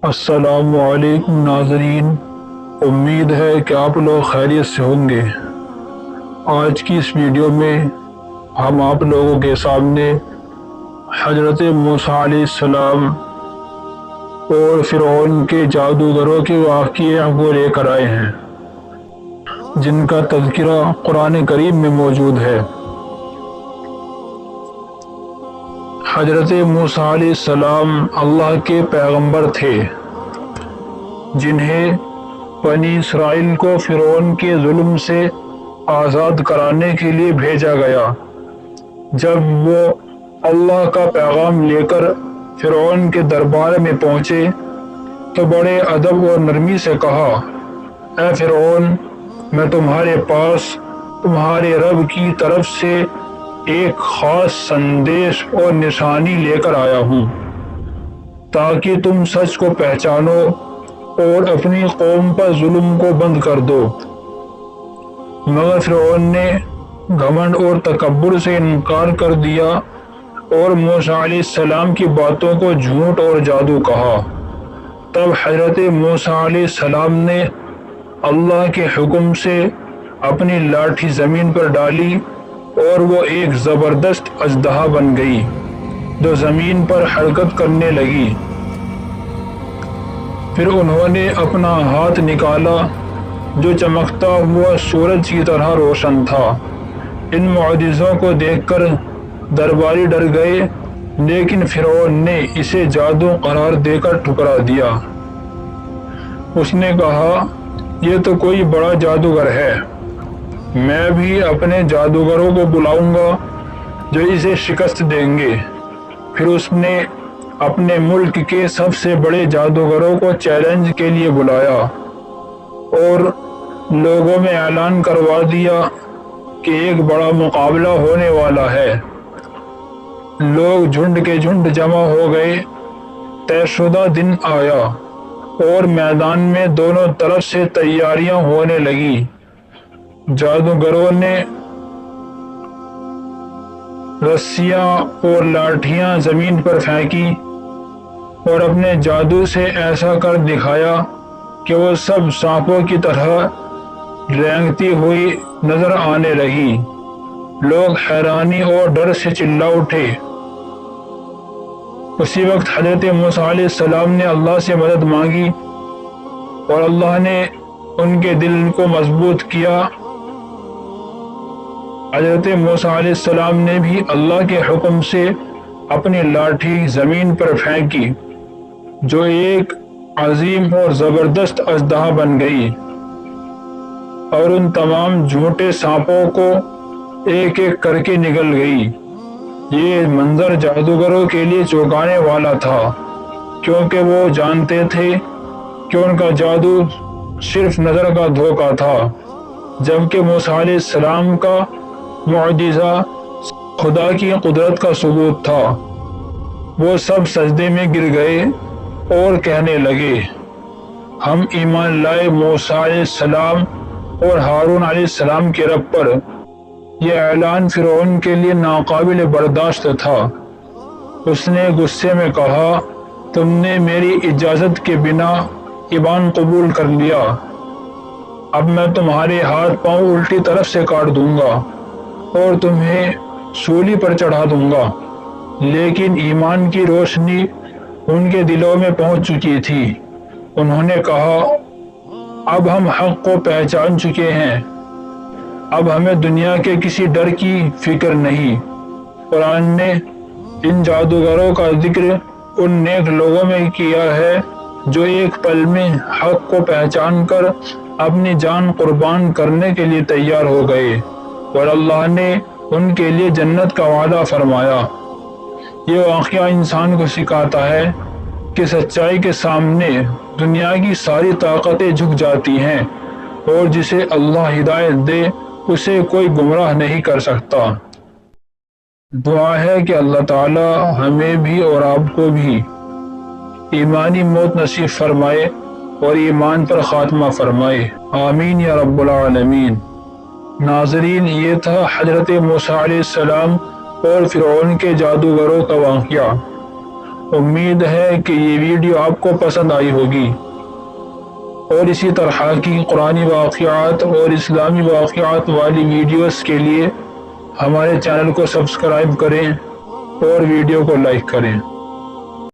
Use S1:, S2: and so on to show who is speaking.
S1: السلام علیکم ناظرین، امید ہے کہ آپ لوگ خیریت سے ہوں گے۔ آج کی اس ویڈیو میں ہم آپ لوگوں کے سامنے حضرت موسیٰ علیہ السلام اور فرعون کے جادوگروں کے واقعے کو لے کر آئے ہیں، جن کا تذکرہ قرآن کریم میں موجود ہے۔ حضرت موسیٰ علیہ السلام اللہ کے پیغمبر تھے، جنہیں بنی اسرائیل کو فرعون کے ظلم سے آزاد کرانے کے لیے بھیجا گیا۔ جب وہ اللہ کا پیغام لے کر فرعون کے دربار میں پہنچے تو بڑے ادب اور نرمی سے کہا، اے فرعون، میں تمہارے پاس تمہارے رب کی طرف سے ایک خاص سندیش اور نشانی لے کر آیا ہوں، تاکہ تم سچ کو پہچانو اور اپنی قوم پر ظلم کو بند کر دو۔ مگر فرعون نے گھمنڈ اور تکبر سے انکار کر دیا اور موسیٰ علیہ السلام کی باتوں کو جھوٹ اور جادو کہا۔ تب حضرت موسیٰ علیہ السلام نے اللہ کے حکم سے اپنی لاٹھی زمین پر ڈالی اور وہ ایک زبردست اژدہا بن گئی جو زمین پر حرکت کرنے لگی۔ پھر انہوں نے اپنا ہاتھ نکالا جو چمکتا ہوا سورج کی طرح روشن تھا۔ ان معجزوں کو دیکھ کر درباری ڈر گئے، لیکن فرعون نے اسے جادو قرار دے کر ٹھکرا دیا۔ اس نے کہا، یہ تو کوئی بڑا جادوگر ہے، میں بھی اپنے جادوگروں کو بلاؤں گا جو اسے شکست دیں گے۔ پھر اس نے اپنے ملک کے سب سے بڑے جادوگروں کو چیلنج کے لیے بلایا اور لوگوں میں اعلان کروا دیا کہ ایک بڑا مقابلہ ہونے والا ہے۔ لوگ جھنڈ کے جھنڈ جمع ہو گئے۔ طے شدہ دن آیا اور میدان میں دونوں طرف سے تیاریاں ہونے لگیں۔ جادوگروں نے رسیاں اور لاٹھیاں زمین پر پھینکی اور اپنے جادو سے ایسا کر دکھایا کہ وہ سب سانپوں کی طرح رینگتی ہوئی نظر آنے لگی۔ لوگ حیرانی اور ڈر سے چلا اٹھے۔ اسی وقت حضرت موسیٰ علیہ السلام نے اللہ سے مدد مانگی اور اللہ نے ان کے دل کو مضبوط کیا۔ حضرت موسیٰ علیہ السلام نے بھی اللہ کے حکم سے اپنی لاٹھی زمین پر پھینکی، جو ایک عظیم اور زبردست اژدہا بن گئی اور ان تمام جھوٹے سانپوں کو ایک ایک کر کے نگل گئی۔ یہ منظر جادوگروں کے لیے چونکانے والا تھا، کیونکہ وہ جانتے تھے کہ ان کا جادو صرف نظر کا دھوکہ تھا، جبکہ موسیٰ علیہ السلام کا معجزہ خدا کی قدرت کا ثبوت تھا۔ وہ سب سجدے میں گر گئے اور کہنے لگے، ہم ایمان لائے موسیٰ علیہ السلام اور ہارون علیہ السلام کے رب پر۔ یہ اعلان فرعون کے لیے ناقابل برداشت تھا۔ اس نے غصے میں کہا، تم نے میری اجازت کے بنا ایمان قبول کر لیا، اب میں تمہارے ہاتھ پاؤں الٹی طرف سے کاٹ دوں گا اور تمہیں سولی پر چڑھا دوں گا۔ لیکن ایمان کی روشنی ان کے دلوں میں پہنچ چکی تھی۔ انہوں نے کہا، اب ہم حق کو پہچان چکے ہیں، اب ہمیں دنیا کے کسی ڈر کی فکر نہیں۔ قرآن نے ان جادوگروں کا ذکر ان نیک لوگوں میں کیا ہے جو ایک پل میں حق کو پہچان کر اپنی جان قربان کرنے کے لیے تیار ہو گئے، اور اللہ نے ان کے لیے جنت کا وعدہ فرمایا۔ یہ واقعہ انسان کو سکھاتا ہے کہ سچائی کے سامنے دنیا کی ساری طاقتیں جھک جاتی ہیں، اور جسے اللہ ہدایت دے اسے کوئی گمراہ نہیں کر سکتا۔ دعا ہے کہ اللہ تعالی ہمیں بھی اور آپ کو بھی ایمانی موت نصیب فرمائے اور ایمان پر خاتمہ فرمائے، آمین یا رب العالمین۔ ناظرین، یہ تھا حضرت موسیٰ علیہ السلام اور فرعون کے جادوگروں کا واقعہ۔ امید ہے کہ یہ ویڈیو آپ کو پسند آئی ہوگی، اور اسی طرح کی قرآنی واقعات اور اسلامی واقعات والی ویڈیوز کے لیے ہمارے چینل کو سبسکرائب کریں اور ویڈیو کو لائک کریں۔